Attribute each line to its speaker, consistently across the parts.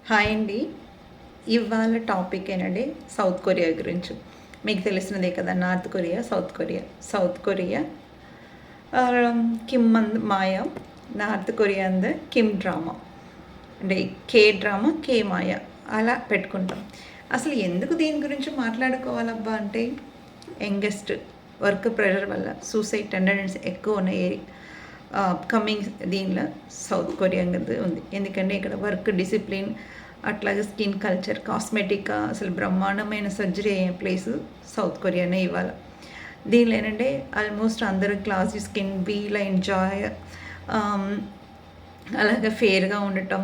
Speaker 1: Hi అండి. ఇవాళ topic ఏంటంటే సౌత్ కొరియా గురించి. మీకు తెలిసినదే కదా, North Korea, South Korea. South Korea Kim మంద్ మాయా, నార్త్ కొరియా అంద కిమ్ డ్రామా, అంటే కే డ్రామా కే మాయా అలా పెట్టుకుంటాం. అసలు ఎందుకు దీని గురించి మాట్లాడుకోవాలబ్బా అంటే, యంగెస్ట్ వర్క్ ప్రెషర్ వల్ల సూసైడ్ టెండెన్సీ ఎక్కువ ఉన్న కమింగ్ దీనిలో సౌత్ కొరియా ఉంది. ఎందుకంటే ఇక్కడ వర్క్ డిసిప్లిన్, అట్లాగే స్కిన్ కల్చర్, కాస్మెటిక్, అసలు బ్రహ్మాండమైన సర్జరీ అయ్యే ప్లేసు సౌత్ కొరియానే ఇవాళ. దీనిలో ఏంటంటే ఆల్మోస్ట్ అందరూ క్లాసీ స్కిన్, వీల్ ఎంజాయ్, అలాగే ఫేర్గా ఉండటం,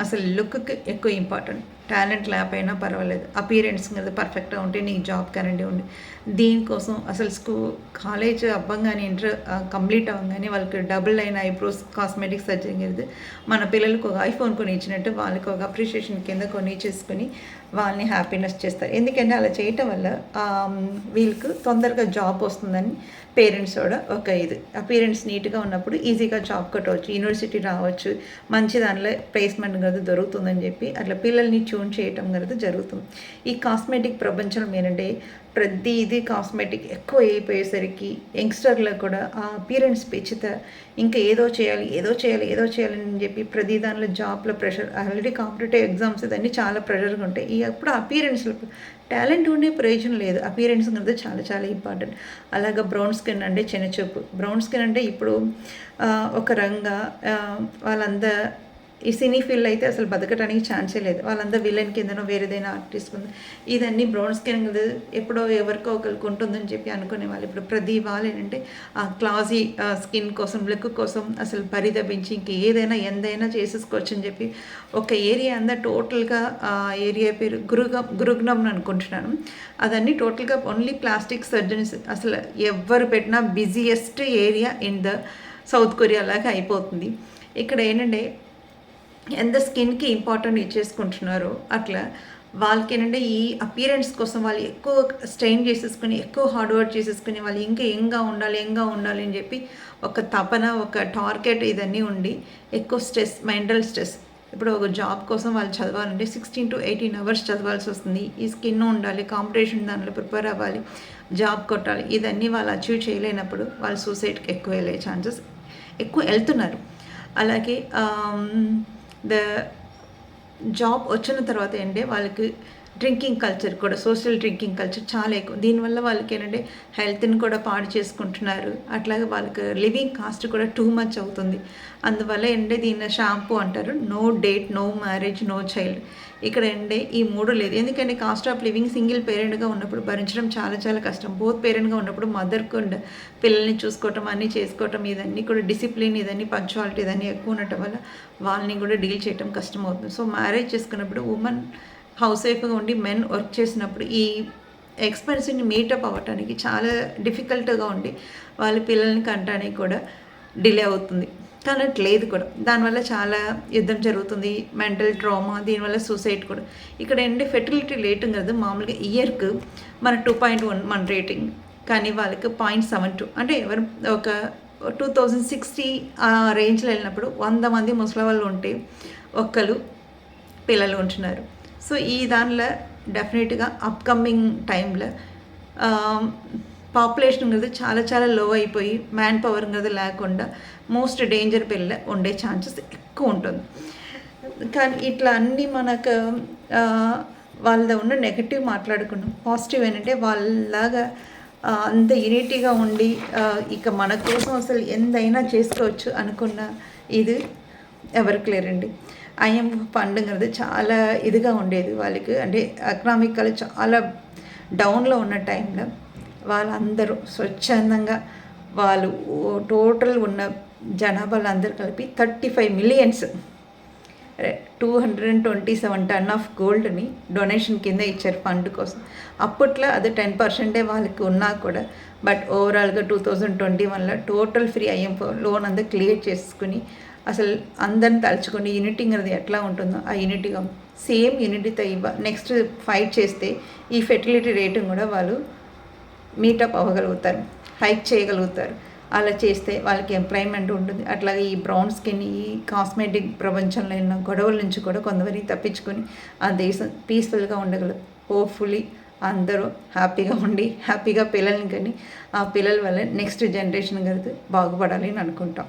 Speaker 1: అసలు లుక్కి ఎక్కువ ఇంపార్టెంట్. టాలెంట్ లేకపోయినా పర్వాలేదు, అపీరెన్స్ మీద పర్ఫెక్ట్గా ఉంటే నీకు జాబ్ గ్యారంటీ ఉంది. దీనికోసం అసలు కాలేజ్ అవ్వగానే కంప్లీట్ అవ్వగానే వాళ్ళకి డబుల్ అయిన ఐబ్రోస్ కాస్మెటిక్ సర్జరీ అనేది మన పిల్లలకు ఒక ఐఫోన్ కొని ఇచ్చినట్టు వాళ్ళకి ఒక అప్రిషియేషన్ కింద కొని చేసుకుని వాళ్ళని హ్యాపీనెస్ చేస్తారు. ఎందుకంటే అలా చేయటం వల్ల వీళ్ళకి తొందరగా జాబ్ వస్తుందని పేరెంట్స్ కూడా ఒక అపీరెన్స్ నీట్గా ఉన్నప్పుడు ఈజీగా జాబ్ కొట్టవచ్చు, యూనివర్సిటీ రావచ్చు, మంచి దానిలో ప్లేస్మెంట్ కదా దొరుకుతుందని చెప్పి అట్లా పిల్లల్ని ట్యూన్ చేయటం కదా జరుగుతుంది. ఈ కాస్మెటిక్ ప్రపంచంలో ఏంటంటే ప్రతిదీ కాస్మెటిక్ ఎక్కువ అయిపోయేసరికి యంగ్స్టర్లో కూడా ఆ అపీరెన్స్ పెంచుతా ఇంకా ఏదో చేయాలని చెప్పి ప్రతి దానిలో జాబ్లో ప్రెషర్, ఆల్రెడీ కాంపిటేటివ్ ఎగ్జామ్స్ ఇవన్నీ చాలా ప్రెషర్గా ఉంటాయి. అప్పుడు అపీరెన్స్లో టాలెంట్ ఉండే ప్రయోజనం లేదు. అపీరెన్స్ అనేది చాలా చాలా ఇంపార్టెంట్. అలాగే బ్రౌన్ స్కిన్ అంటే చిన్నచూపు. బ్రౌన్ స్కిన్ అంటే ఇప్పుడు ఒక రంగా వాళ్ళంతా ఈ సినీ ఫీల్డ్ అయితే అసలు బతకడానికి ఛాన్సే లేదు. వాళ్ళంతా విలన్ కిందనో వేరేదైనా ఆర్టిస్ట్ ఉంది. ఇదన్నీ బ్రౌన్ స్కిన్ ఎప్పుడో ఎవరికో ఒకరికి ఉంటుందని చెప్పి అనుకునే వాళ్ళు ఇప్పుడు ప్రతి వాళ్ళు ఏంటంటే ఆ క్లాసీ స్కిన్ కోసం, లుక్ కోసం అసలు పరితపించి ఇంక ఎందైనా చేసేసుకోవచ్చు అని చెప్పి ఒక ఏరియా అంతా టోటల్గా ఆ ఏరియా పేరు గురుగ్నం అనుకుంటున్నాను. అదన్నీ టోటల్గా ఓన్లీ ప్లాస్టిక్ సర్జరీస్. అసలు ఎవరు పెట్టినా busiest area in the south Korea లాగా అయిపోతుంది. ఇక్కడ ఏంటంటే ఎంత స్కిన్కి ఇంపార్టెంట్ ఇచ్చేసుకుంటున్నారో అట్లా వాళ్ళకి ఏంటంటే ఈ అపీరెన్స్ కోసం వాళ్ళు ఎక్కువ స్ట్రెయిన్ చేసేసుకుని, ఎక్కువ హార్డ్ వర్క్ చేసేసుకుని వాళ్ళు ఇంకా యంగ్గా ఉండాలి అని చెప్పి ఒక తపన, ఒక టార్గెట్ ఇదన్నీ ఉండి ఎక్కువ స్ట్రెస్, మెంటల్ స్ట్రెస్. ఇప్పుడు ఒక జాబ్ కోసం వాళ్ళు చదవాలంటే 16 to 18 hours చదవాల్సి వస్తుంది. ఈ స్కిన్ ఉండాలి, కాంపిటీషన్ దానిలో ప్రిపేర్ అవ్వాలి, జాబ్ కొట్టాలి. ఇదన్నీ వాళ్ళు అచీవ్ చేయలేనప్పుడు వాళ్ళు సూసైడ్కి ఎక్కువ వెళ్ళే ఛాన్సెస్ ఎక్కువ వెళ్తున్నారు. అలాగే జాబ్ వచ్చిన తర్వాత ఏంటంటే వాళ్ళకి డ్రింకింగ్ కల్చర్ కూడా, సోషల్ డ్రింకింగ్ కల్చర్ చాలా ఎక్కువ. దీనివల్ల వాళ్ళకి ఏంటంటే హెల్త్ని కూడా పాడు చేసుకుంటున్నారు. అట్లాగే వాళ్ళకి లివింగ్ కాస్ట్ కూడా టూ మచ్ అవుతుంది. అందువల్ల ఏంటంటే దీన్ని షాంపూ అంటారు. No date, no marriage, no child. ఇక్కడ ఏంటంటే ఈ మూడు లేదు. ఎందుకంటే కాస్ట్ ఆఫ్ లివింగ్ సింగిల్ పేరెంట్గా ఉన్నప్పుడు భరించడం చాలా చాలా కష్టం. బోత్ పేరెంట్గా ఉన్నప్పుడు మదర్కు పిల్లల్ని చూసుకోవటం, అన్నీ చేసుకోవటం, ఇదన్నీ కూడా డిసిప్లిన్, ఇదన్నీ పంక్చువాలిటీ ఇదన్నీ ఎక్కువ ఉండటం వల్ల వాళ్ళని కూడా డీల్ చేయడం కష్టం అవుతుంది. సో మ్యారేజ్ చేసుకున్నప్పుడు ఉమెన్ హౌస్ వైఫ్గా ఉండి మెన్ వర్క్ చేసినప్పుడు ఈ ఎక్స్పెన్సివ్ని మీటప్ అవ్వటానికి చాలా డిఫికల్ట్గా ఉండి వాళ్ళ పిల్లల్ని కంటానికి కూడా డిలే అవుతుంది. కానీ లేదు కూడా. దానివల్ల చాలా యుద్ధం జరుగుతుంది, మెంటల్ ట్రామా, దీనివల్ల సూసైడ్ కూడా. ఇక్కడ ఏంటంటే ఫెర్టిలిటీ రేట్ కదా మామూలుగా ఇయర్కు మన 2.1 మన రేటింగ్, కానీ వాళ్ళకి 0.72. అంటే ఎవరు ఒక 2060 ఆ రేంజ్లో వెళ్ళినప్పుడు 100 మంది ముసలి వాళ్ళు ఉంటే ఒక్కరు పిల్లలు ఉంటున్నారు. సో ఈ దానిలో డెఫినెట్గా అప్కమింగ్ టైంలో పాపులేషన్ అనేది చాలా చాలా లో అయిపోయి మ్యాన్ పవర్ అనేది లేకుండా మోస్ట్ డేంజర్ పిల్ల ఉండే ఛాన్సెస్ ఎక్కువ ఉంటుంది. కానీ ఇట్లా అన్నీ మనకు వాళ్ళ ఉన్న నెగటివ్ మాట్లాడుకున్నాం. పాజిటివ్ ఏంటంటే వాళ్ళలాగా అంత యూనిటీగా ఉండి ఇక మన కోసం అసలు ఎంతైనా చేసుకోవచ్చు అనుకున్న ఇది ఎవరికి లేరండి. ఐఎం ఫండ్ అనేది చాలా ఇదిగా ఉండేది వాళ్ళకి. అంటే ఎకనామికల్ చాలా డౌన్లో ఉన్న టైంలో వాళ్ళందరూ స్వచ్ఛందంగా వాళ్ళు టోటల్ ఉన్న జనాభాలు అందరూ కలిపి 35 million 227 tons ఆఫ్ గోల్డ్ని డొనేషన్ కింద ఇచ్చారు ఫండ్ కోసం. అప్పట్లో అది 10% వాళ్ళకి ఉన్నా కూడా, బట్ ఓవరాల్గా 2021లో టోటల్ ఫ్రీ ఐఎంఎఫ్ లోన్ అంతా క్లియర్ చేసుకుని అసలు అందరిని తలుచుకొని యూనిటీ అనేది ఎట్లా ఉంటుందో ఆ యూనిటీగా సేమ్ యూనిటీతో నెక్స్ట్ ఫైట్ చేస్తే ఈ ఫెర్టిలిటీ రేటింగ్ కూడా వాళ్ళు మీటప్ అవ్వగలుగుతారు, హైక్ చేయగలుగుతారు. అలా చేస్తే వాళ్ళకి ఎంప్లాయ్మెంట్ ఉంటుంది. అట్లాగే ఈ బ్రౌన్ స్కిన్ ఈ కాస్మెటిక్ ప్రపంచంలో ఉన్న గొడవల నుంచి కూడా కొంతవరకు తప్పించుకొని ఆ దేశం పీస్ఫుల్గా ఉండగలదు. హోప్ఫుల్లీ అందరూ హ్యాపీగా ఉండి హ్యాపీగా పిల్లల్ని కానీ ఆ పిల్లల వల్ల నెక్స్ట్ జనరేషన్ కలిసి బాగుపడాలి అని అనుకుంటాం.